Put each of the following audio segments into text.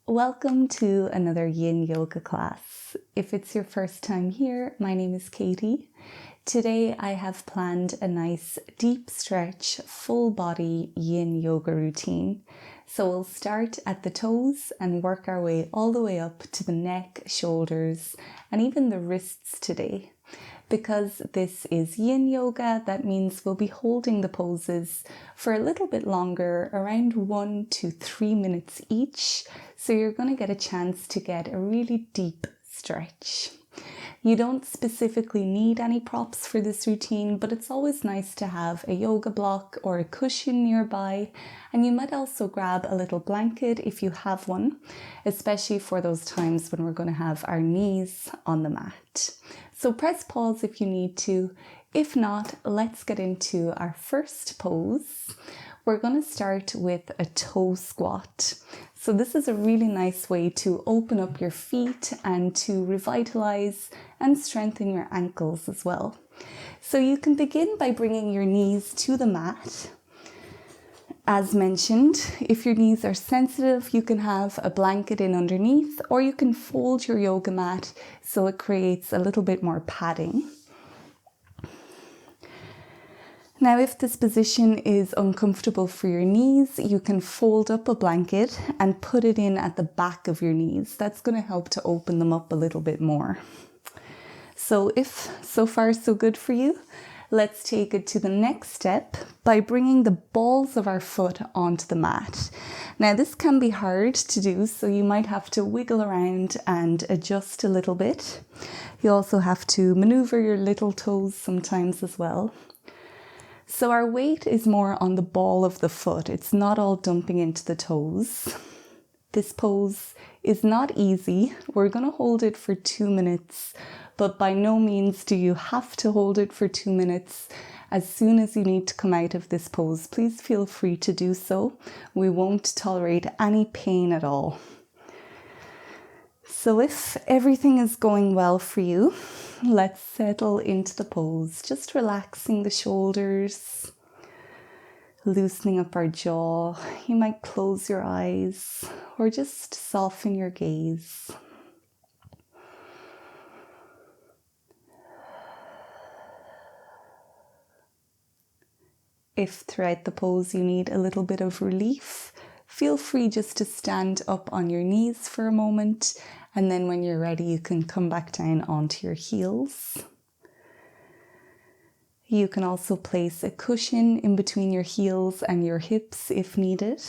Welcome to another Yin Yoga class. If it's your first time here, my name is Katie. Today I have planned a nice deep stretch, full body Yin Yoga routine. So we'll start at the toes and work our way all the way up to the neck, shoulders, and even the wrists today. Because this is Yin Yoga, that means we'll be holding the poses for a little bit longer, around 1 to 3 minutes each. So you're going to get a chance to get a really deep stretch. You don't specifically need any props for this routine, but it's always nice to have a yoga block or a cushion nearby. And you might also grab a little blanket if you have one, especially for those times when we're going to have our knees on the mat. So press pause if you need to. If not, let's get into our first pose. We're going to start with a toe squat. So this is a really nice way to open up your feet and to revitalize and strengthen your ankles as well. So you can begin by bringing your knees to the mat. As mentioned, if your knees are sensitive, you can have a blanket in underneath, or you can fold your yoga mat so it creates a little bit more padding. Now, if this position is uncomfortable for your knees, you can fold up a blanket and put it in at the back of your knees. That's going to help to open them up a little bit more. So if so far so good for you, let's take it to the next step by bringing the balls of our foot onto the mat. Now, this can be hard to do, so you might have to wiggle around and adjust a little bit. You also have to maneuver your little toes sometimes as well. So our weight is more on the ball of the foot. It's not all dumping into the toes. This pose is not easy. We're going to hold it for 2 minutes, but by no means do you have to hold it for 2 minutes. As soon as you need to come out of this pose, please feel free to do so. We won't tolerate any pain at all. So if everything is going well for you, let's settle into the pose, just relaxing the shoulders, loosening up our jaw. You might close your eyes or just soften your gaze. If throughout the pose you need a little bit of relief, feel free just to stand up on your knees for a moment, and then when you're ready, you can come back down onto your heels. You can also place a cushion in between your heels and your hips if needed.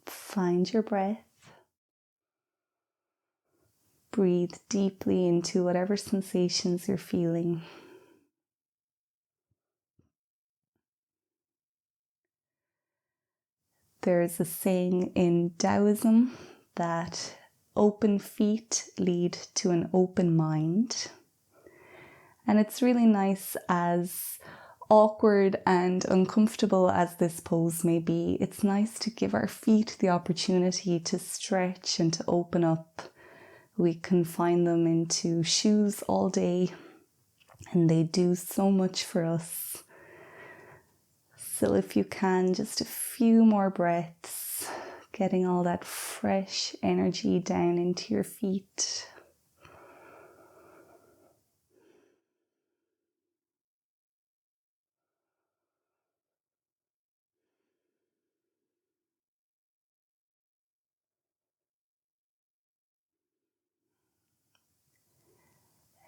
Find your breath. Breathe deeply into whatever sensations you're feeling. There is a saying in Taoism that open feet lead to an open mind. And it's really nice, as awkward and uncomfortable as this pose may be, it's nice to give our feet the opportunity to stretch and to open up. We confine them into shoes all day, and they do so much for us. So if you can, just a few more breaths, getting all that fresh energy down into your feet.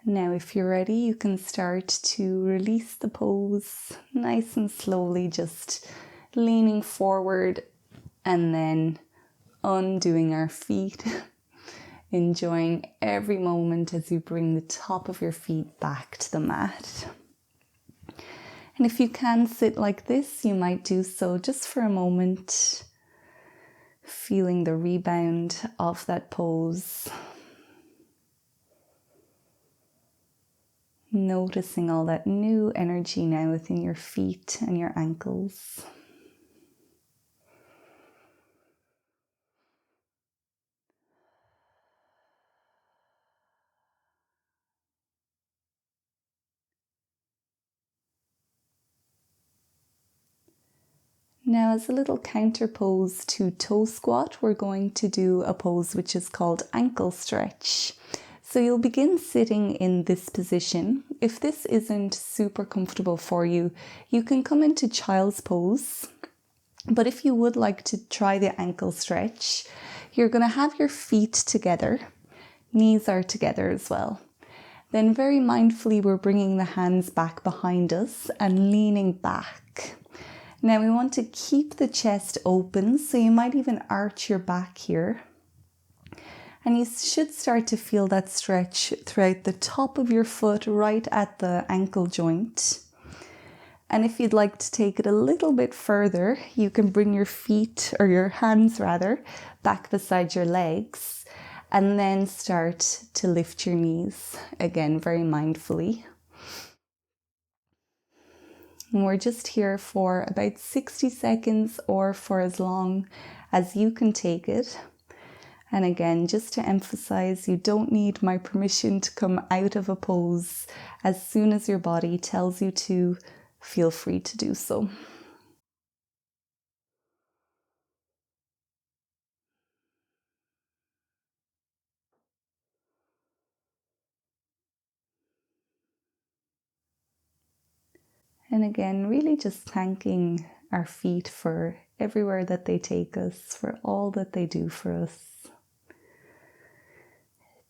Now, if you're ready, you can start to release the pose nice and slowly, just leaning forward and then undoing our feet, enjoying every moment as you bring the top of your feet back to the mat. And if you can sit like this, you might do so just for a moment, feeling the rebound of that pose. Noticing all that new energy now within your feet and your ankles. Now, as a little counter pose to toe squat, we're going to do a pose which is called ankle stretch. So you'll begin sitting in this position. If this isn't super comfortable for you, you can come into child's pose. But if you would like to try the ankle stretch, you're going to have your feet together. Knees are together as well. Then very mindfully, we're bringing the hands back behind us and leaning back. Now we want to keep the chest open, so you might even arch your back here. And you should start to feel that stretch throughout the top of your foot, right at the ankle joint. And if you'd like to take it a little bit further, you can bring your feet, or your hands rather, back beside your legs, and then start to lift your knees, again, very mindfully. And we're just here for about 60 seconds or for as long as you can take it. And again, just to emphasize, you don't need my permission to come out of a pose. As soon as your body tells you to, feel free to do so. And again, really just thanking our feet for everywhere that they take us, for all that they do for us.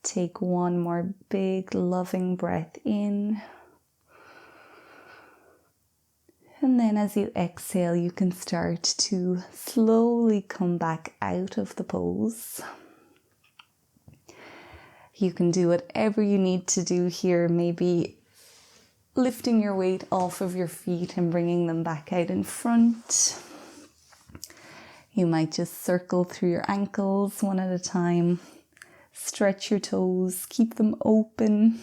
Take one more big, loving breath in. And then as you exhale, you can start to slowly come back out of the pose. You can do whatever you need to do here, maybe lifting your weight off of your feet and bringing them back out in front. You might just circle through your ankles one at a time. Stretch your toes, keep them open.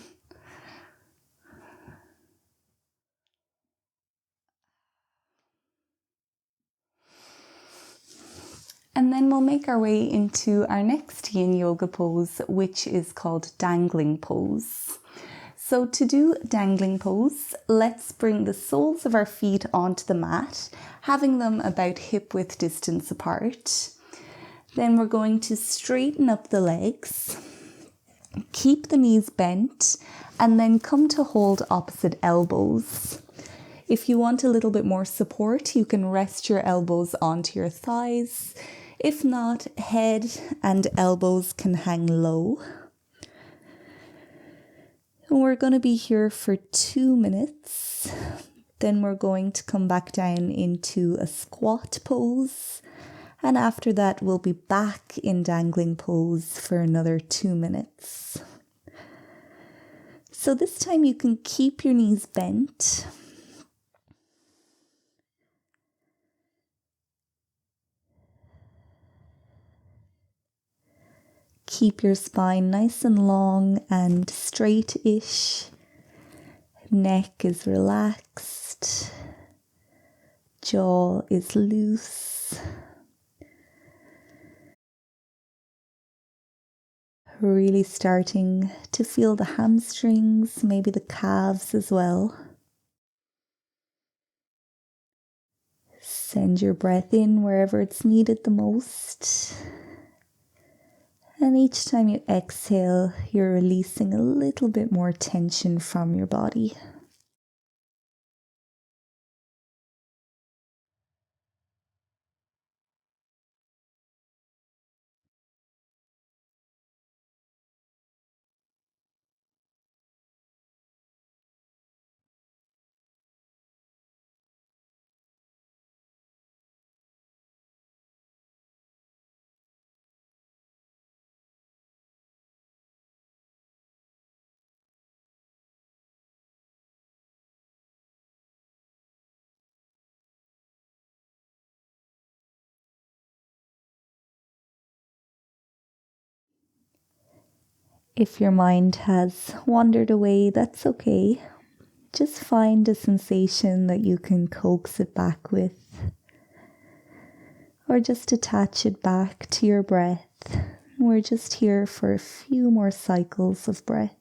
And then we'll make our way into our next yin yoga pose, which is called dangling pose. So to do dangling pose, let's bring the soles of our feet onto the mat, having them about hip width distance apart. Then we're going to straighten up the legs, keep the knees bent, and then come to hold opposite elbows. If you want a little bit more support, you can rest your elbows onto your thighs. If not, head and elbows can hang low. We're going to be here for 2 minutes. Then we're going to come back down into a squat pose. And after that, we'll be back in dangling pose for another 2 minutes. So this time you can keep your knees bent. Keep your spine nice and long and straight-ish. Neck is relaxed. Jaw is loose. Really starting to feel the hamstrings, maybe the calves as well. Send your breath in wherever it's needed the most. And each time you exhale, you're releasing a little bit more tension from your body. If your mind has wandered away, that's okay. Just find a sensation that you can coax it back with, or just attach it back to your breath. We're just here for a few more cycles of breath.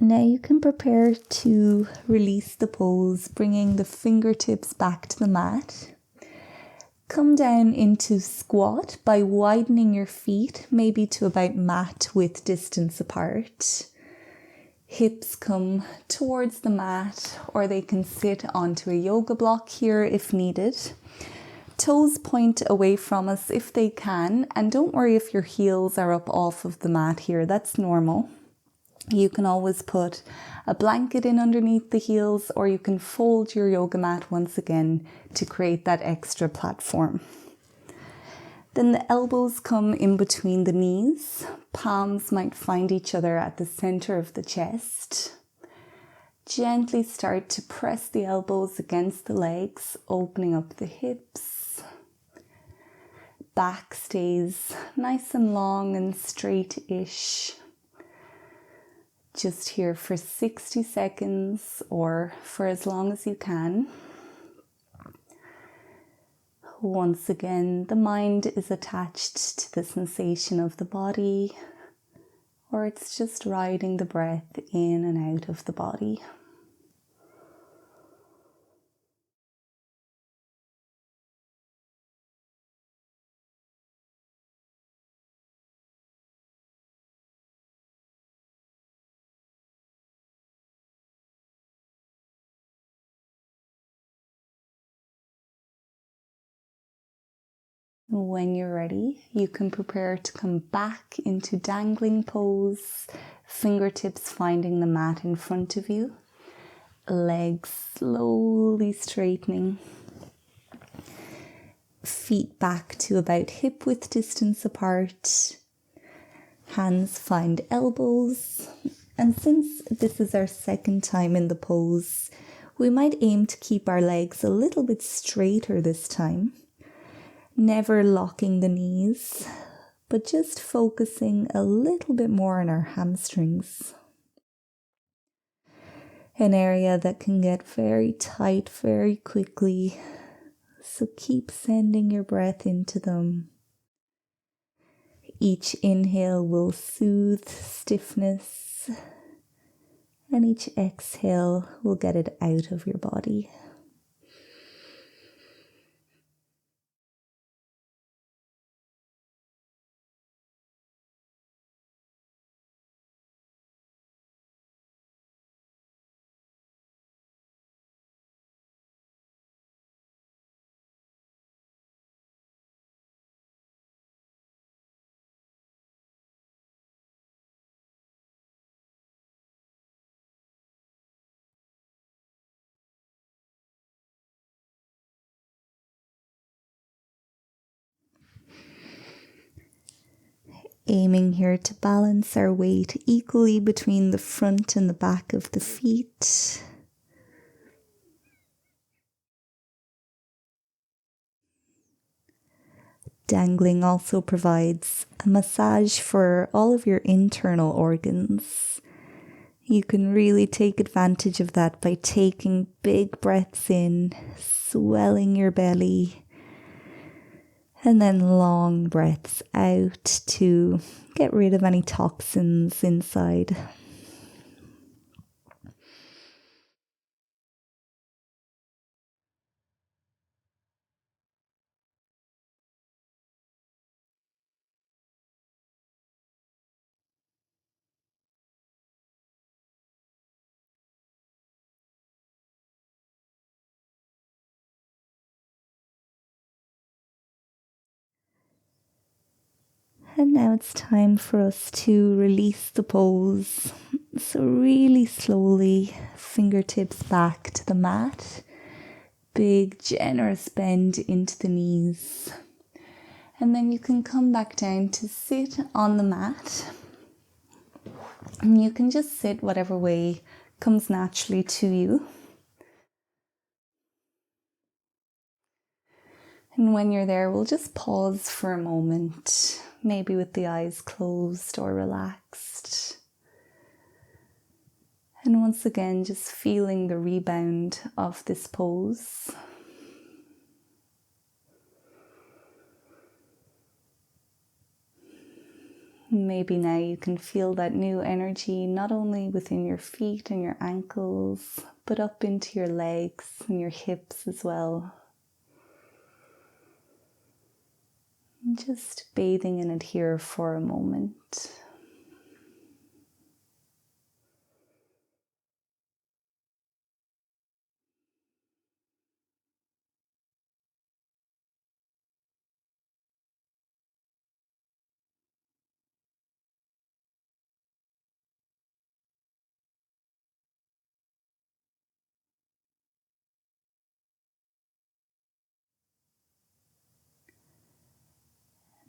Now you can prepare to release the pose, bringing the fingertips back to the mat. Come down into squat by widening your feet, maybe to about mat width distance apart. Hips come towards the mat, or they can sit onto a yoga block here if needed. Toes point away from us if they can, and don't worry if your heels are up off of the mat here, that's normal. You can always put a blanket in underneath the heels, or you can fold your yoga mat once again to create that extra platform. Then the elbows come in between the knees. Palms might find each other at the center of the chest. Gently start to press the elbows against the legs, opening up the hips. Back stays nice and long and straight-ish. Just here for 60 seconds or for as long as you can. Once again, the mind is attached to the sensation of the body, or it's just riding the breath in and out of the body. When you're ready, you can prepare to come back into dangling pose, fingertips finding the mat in front of you, legs slowly straightening, feet back to about hip width distance apart, hands find elbows, and since this is our second time in the pose, we might aim to keep our legs a little bit straighter this time. Never locking the knees, but just focusing a little bit more on our hamstrings. An area that can get very tight very quickly, so keep sending your breath into them. Each inhale will soothe stiffness, and each exhale will get it out of your body. Aiming here to balance our weight equally between the front and the back of the feet. Dangling also provides a massage for all of your internal organs. You can really take advantage of that by taking big breaths in, swelling your belly, and then long breaths out to get rid of any toxins inside. And now it's time for us to release the pose. So really slowly, fingertips back to the mat. Big generous bend into the knees. And then you can come back down to sit on the mat. And you can just sit whatever way comes naturally to you. And when you're there, we'll just pause for a moment, maybe with the eyes closed or relaxed. And once again, just feeling the rebound of this pose. Maybe now you can feel that new energy not only within your feet and your ankles, but up into your legs and your hips as well. And just bathing in it here for a moment.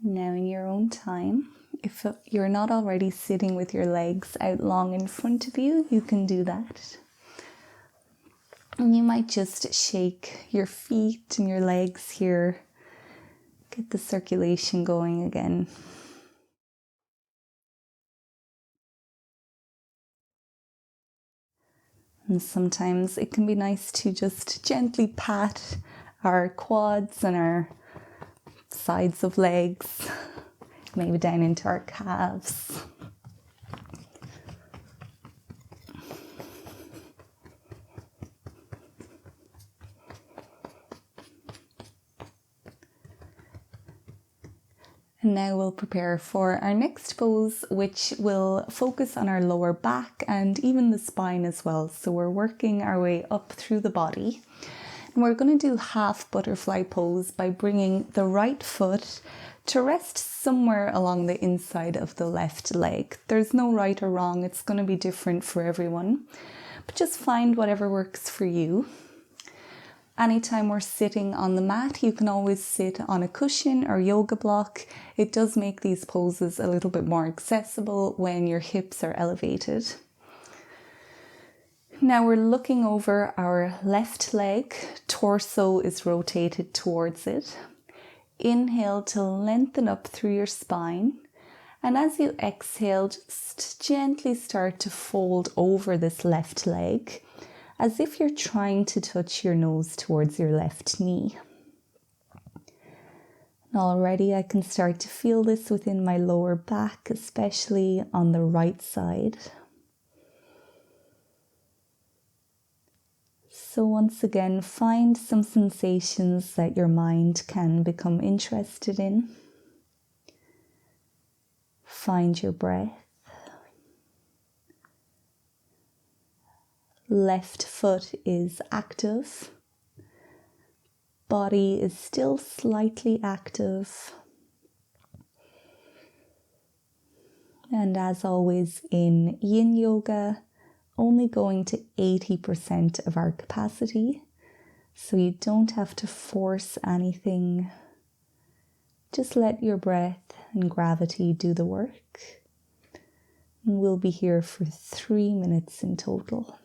Now in your own time, if you're not already sitting with your legs out long in front of you, you can do that. And you might just shake your feet and your legs here, get the circulation going again. And sometimes it can be nice to just gently pat our quads and our sides of legs, maybe down into our calves. And now we'll prepare for our next pose, which will focus on our lower back and even the spine as well. So we're working our way up through the body. And we're going to do half butterfly pose by bringing the right foot to rest somewhere along the inside of the left leg. There's no right or wrong. It's going to be different for everyone. But just find whatever works for you. Anytime we're sitting on the mat, you can always sit on a cushion or yoga block. It does make these poses a little bit more accessible when your hips are elevated. Now we're looking over our left leg, torso is rotated towards it. Inhale to lengthen up through your spine. And as you exhale, just gently start to fold over this left leg, as if you're trying to touch your nose towards your left knee. And already I can start to feel this within my lower back, especially on the right side. So once again, find some sensations that your mind can become interested in. Find your breath. Left foot is active. Body is still slightly active. And as always in Yin Yoga, only going to 80% of our capacity. So you don't have to force anything. Just let your breath and gravity do the work. And we'll be here for 3 minutes in total.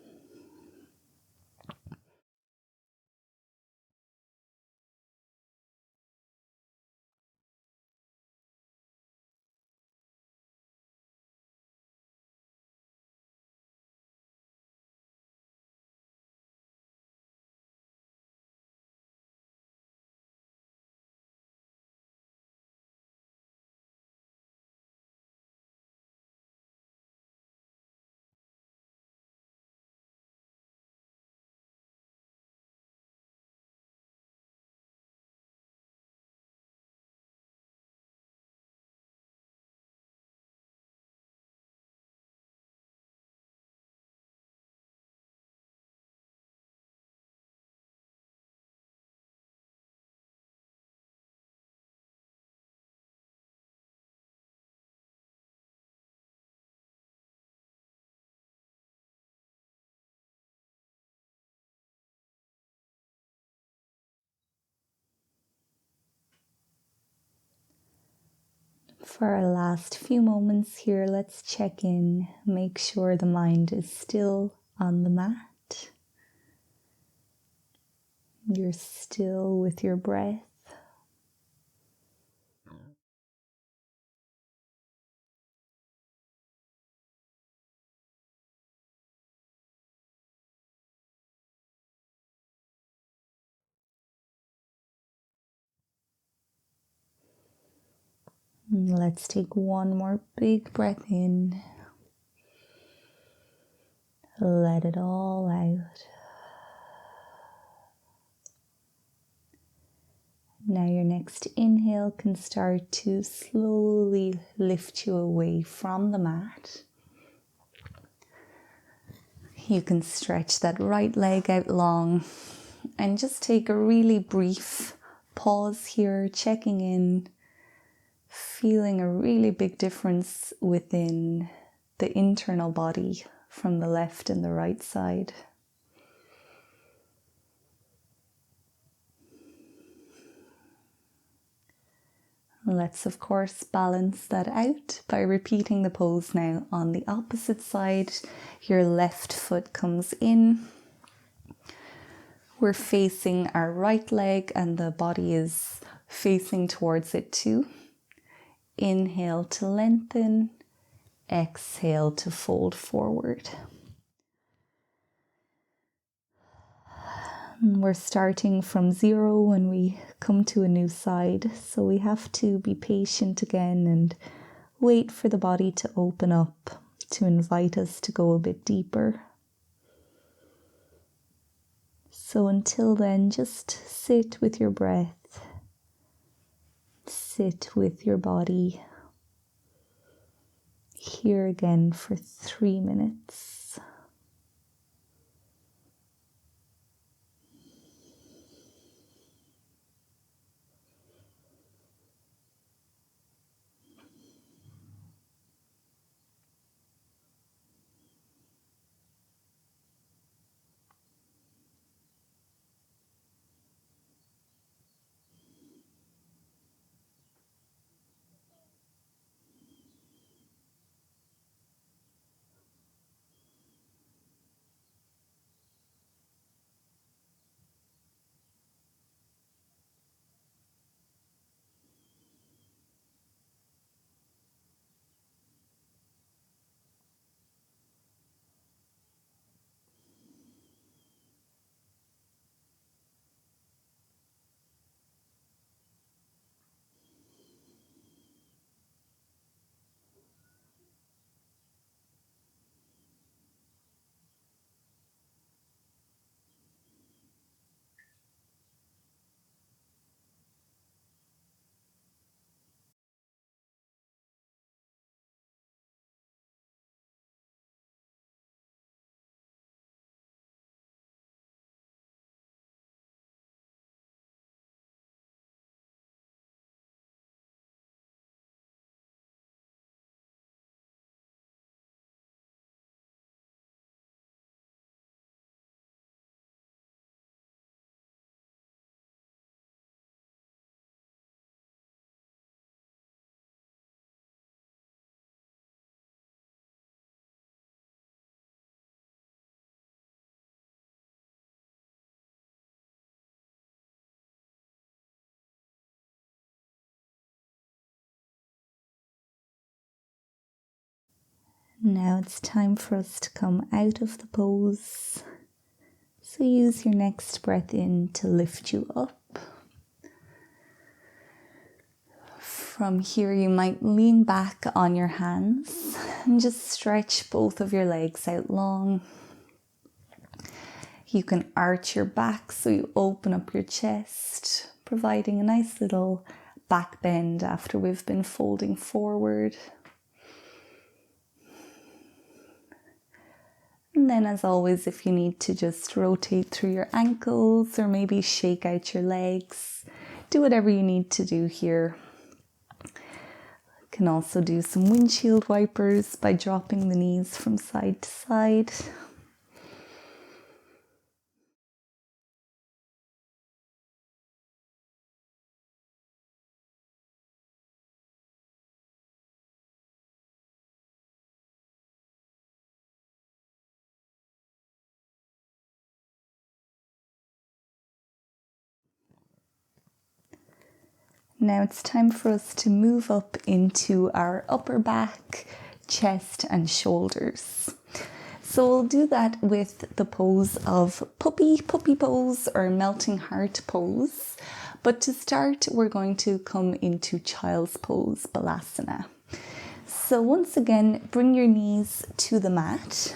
For our last few moments here, let's check in, make sure the mind is still on the mat. You're still with your breath. Let's take one more big breath in. Let it all out. Now your next inhale can start to slowly lift you away from the mat. You can stretch that right leg out long and just take a really brief pause here, checking in, feeling a really big difference within the internal body from the left and the right side. Let's of course balance that out by repeating the pose now on the opposite side. Your left foot comes in. We're facing our right leg and the body is facing towards it too. Inhale to lengthen, exhale to fold forward. We're starting from zero when we come to a new side, so we have to be patient again and wait for the body to open up to invite us to go a bit deeper. So until then, just sit with your breath, sit with your body here again for 3 minutes. Now it's time for us to come out of the pose. So use your next breath in to lift you up. From here you might lean back on your hands and just stretch both of your legs out long. You can arch your back so you open up your chest, providing a nice little back bend after we've been folding forward. And then as always, if you need to just rotate through your ankles or maybe shake out your legs, do whatever you need to do here. You can also do some windshield wipers by dropping the knees from side to side. Now it's time for us to move up into our upper back, chest and shoulders. So we'll do that with the pose of puppy pose or melting heart pose. But to start, we're going to come into Child's Pose, Balasana. So once again, bring your knees to the mat.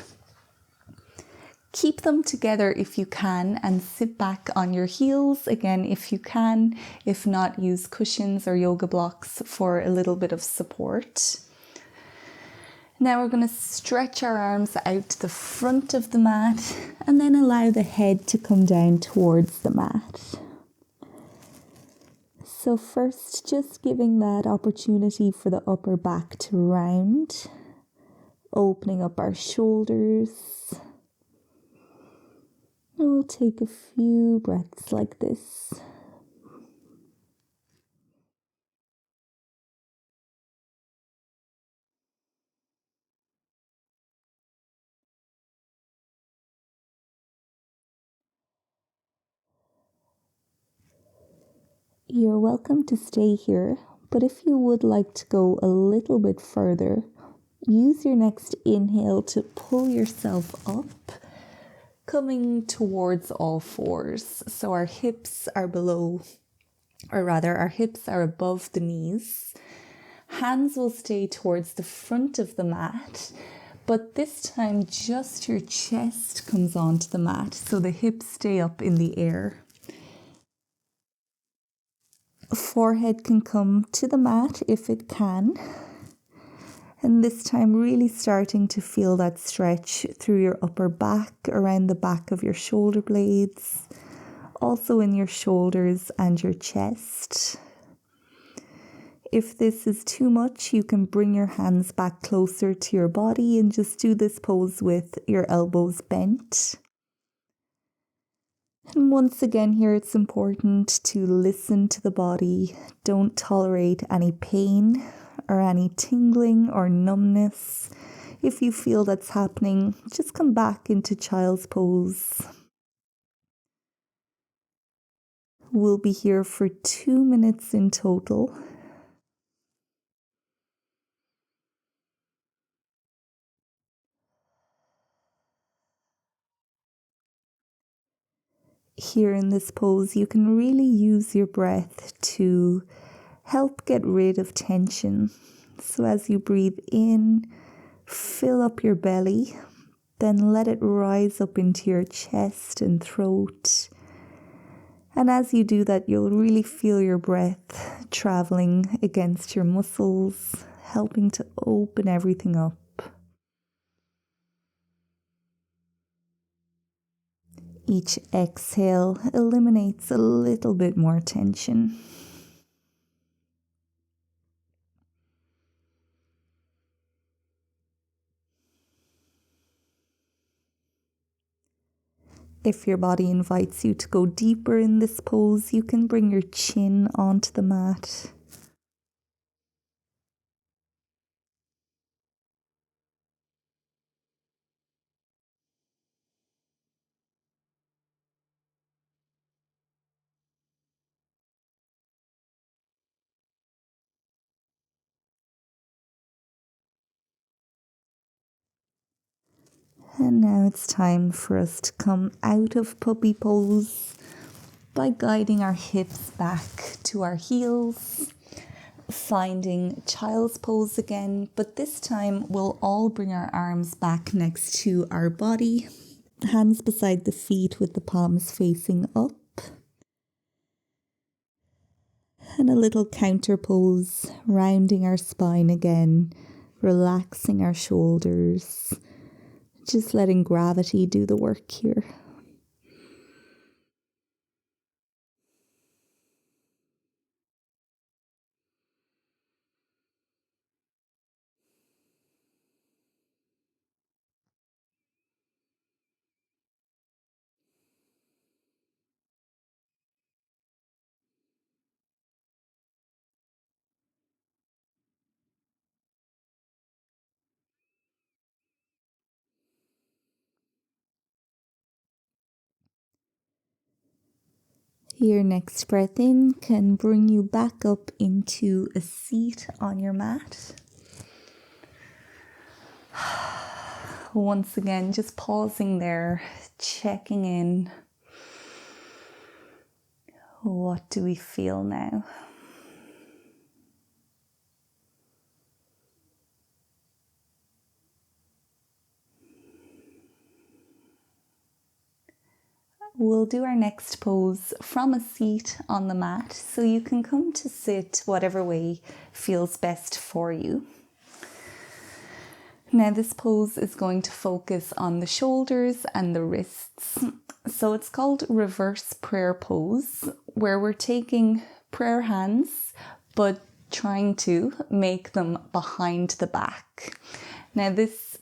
Keep them together if you can and sit back on your heels again if you can. If not, use cushions or yoga blocks for a little bit of support. Now we're going to stretch our arms out to the front of the mat and then allow the head to come down towards the mat. So first, just giving that opportunity for the upper back to round, opening up our shoulders. We'll take a few breaths like this. You're welcome to stay here, but if you would like to go a little bit further, use your next inhale to pull yourself up, coming towards all fours. So our hips are below, or rather our hips are above the knees. Hands will stay towards the front of the mat, but this time just your chest comes onto the mat, so the hips stay up in the air. Forehead can come to the mat if it can. And this time really starting to feel that stretch through your upper back, around the back of your shoulder blades, also in your shoulders and your chest. If this is too much, you can bring your hands back closer to your body and just do this pose with your elbows bent. And once again here, it's important to listen to the body. Don't tolerate any pain or any tingling or numbness. If you feel that's happening, just come back into child's pose. We'll be here for 2 minutes in total. Here in this pose, you can really use your breath to help get rid of tension. So as you breathe in, fill up your belly, then let it rise up into your chest and throat. And as you do that, you'll really feel your breath traveling against your muscles, helping to open everything up. Each exhale eliminates a little bit more tension. If your body invites you to go deeper in this pose, you can bring your chin onto the mat. And now it's time for us to come out of puppy pose by guiding our hips back to our heels, finding child's pose again, but this time we'll all bring our arms back next to our body, hands beside the feet with the palms facing up. And a little counter pose, rounding our spine again, relaxing our shoulders, just letting gravity do the work here. Your next breath in can bring you back up into a seat on your mat. Once again, just pausing there, checking in. What do we feel now? We'll do our next pose from a seat on the mat, so you can come to sit whatever way feels best for you. Now this pose is going to focus on the shoulders and the wrists. So it's called reverse prayer pose, where we're taking prayer hands, but trying to make them behind the back. Now this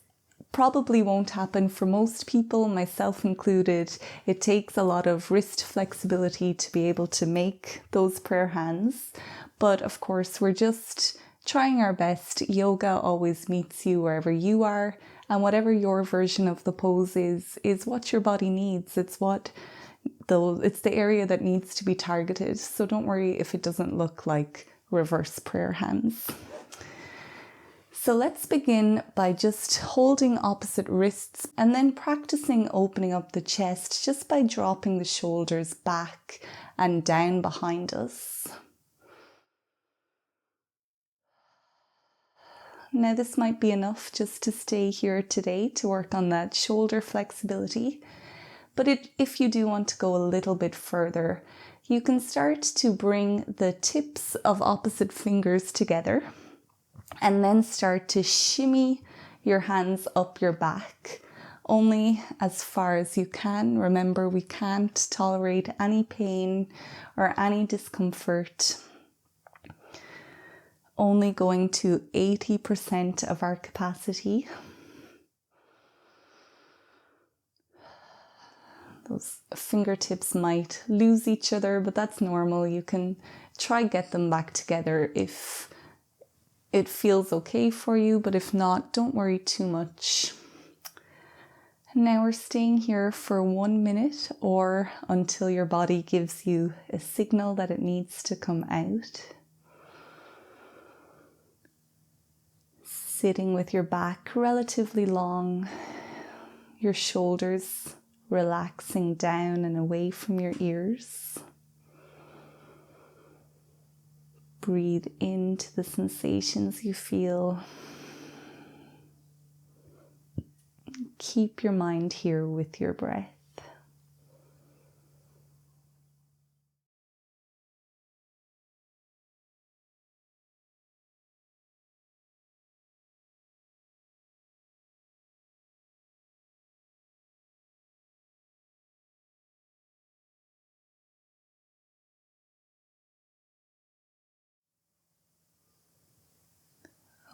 probably won't happen for most people, myself included. It takes a lot of wrist flexibility to be able to make those prayer hands. But of course, we're just trying our best. Yoga always meets you wherever you are, and whatever your version of the pose is what your body needs. It's the area that needs to be targeted. So don't worry if it doesn't look like reverse prayer hands. So let's begin by just holding opposite wrists and then practicing opening up the chest just by dropping the shoulders back and down behind us. Now this might be enough just to stay here today to work on that shoulder flexibility. But if you do want to go a little bit further, you can start to bring the tips of opposite fingers together and then start to shimmy your hands up your back, only as far as you can. Remember, we can't tolerate any pain or any discomfort. Only going to 80% of our capacity. Those fingertips might lose each other, but that's normal. You can try get them back together if it feels okay for you, but if not, don't worry too much. Now we're staying here for 1 minute or until your body gives you a signal that it needs to come out. Sitting with your back relatively long, your shoulders relaxing down and away from your ears. Breathe into the sensations you feel. Keep your mind here with your breath.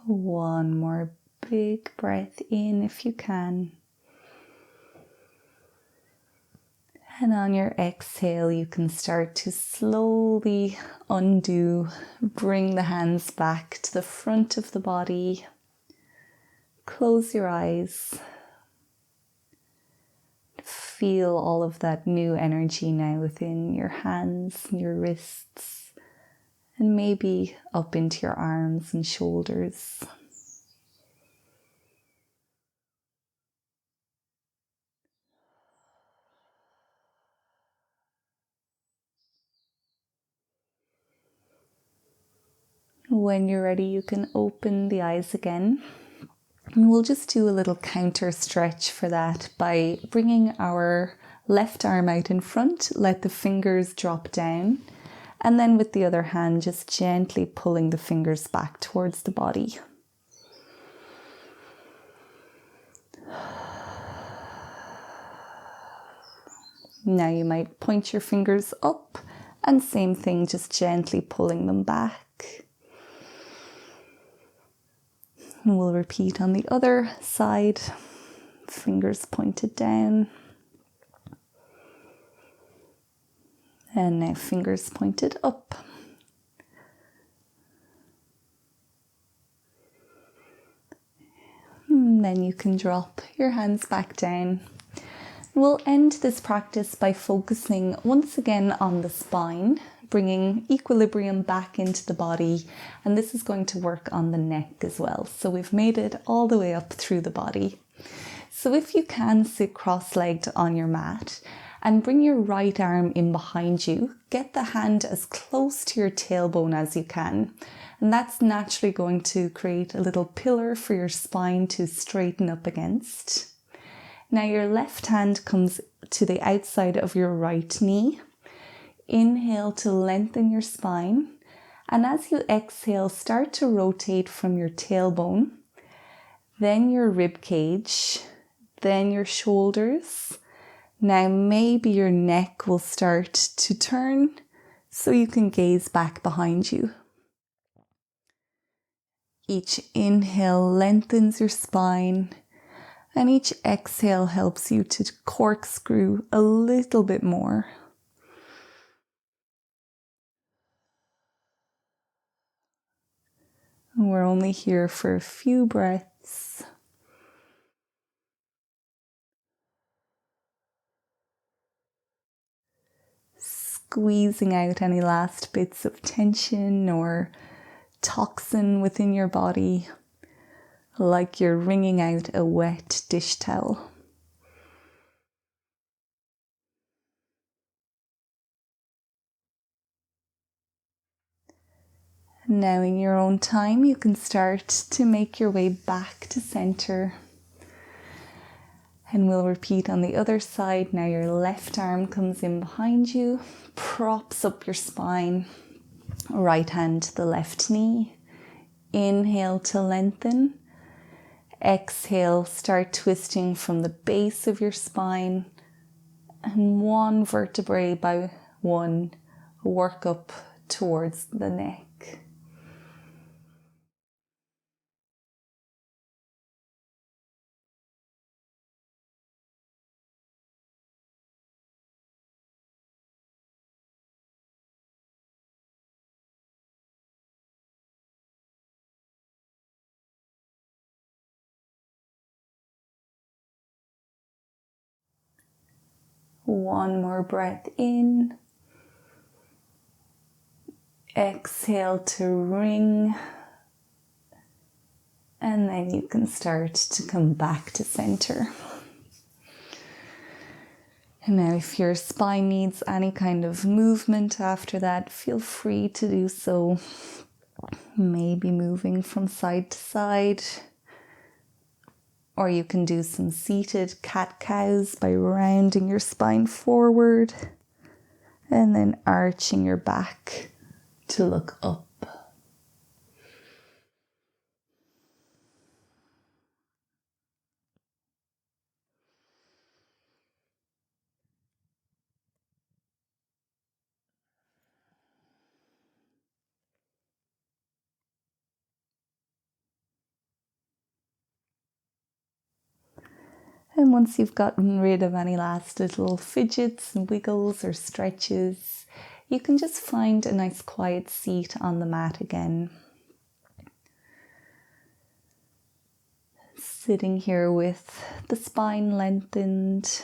One more big breath in if you can. And on your exhale, you can start to slowly undo, bring the hands back to the front of the body. Close your eyes. Feel all of that new energy now within your hands and your wrists. And maybe up into your arms and shoulders. When you're ready, you can open the eyes again. And we'll just do a little counter stretch for that by bringing our left arm out in front, let the fingers drop down. And then with the other hand, just gently pulling the fingers back towards the body. Now you might point your fingers up and same thing, just gently pulling them back. And we'll repeat on the other side, fingers pointed down. And now fingers pointed up. And then you can drop your hands back down. We'll end this practice by focusing once again on the spine, bringing equilibrium back into the body. And this is going to work on the neck as well. So we've made it all the way up through the body. So if you can sit cross-legged on your mat, and bring your right arm in behind you. Get the hand as close to your tailbone as you can. And that's naturally going to create a little pillar for your spine to straighten up against. Now your left hand comes to the outside of your right knee. Inhale to lengthen your spine. And as you exhale, start to rotate from your tailbone, then your rib cage, then your shoulders. Now maybe your neck will start to turn so you can gaze back behind you. Each inhale lengthens your spine, and each exhale helps you to corkscrew a little bit more. And we're only here for a few breaths. Squeezing out any last bits of tension or toxin within your body, like you're wringing out a wet dish towel. Now in your own time, you can start to make your way back to center. And we'll repeat on the other side. Now your left arm comes in behind you, props up your spine. Right hand to the left knee. Inhale to lengthen. Exhale, start twisting from the base of your spine. And one vertebrae by one, work up towards the neck. One more breath in. Exhale to ring. And then you can start to come back to center. And now if your spine needs any kind of movement after that, feel free to do so. Maybe moving from side to side. Or you can do some seated cat-cows by rounding your spine forward and then arching your back to look up. And once you've gotten rid of any last little fidgets and wiggles or stretches, you can just find a nice quiet seat on the mat again. Sitting here with the spine lengthened,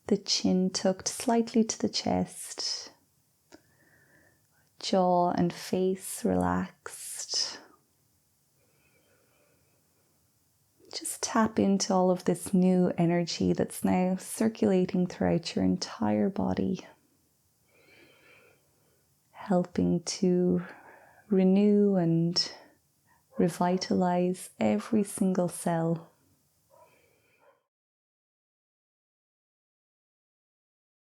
the chin tucked slightly to the chest, jaw and face relaxed. Just tap into all of this new energy that's now circulating throughout your entire body, helping to renew and revitalize every single cell.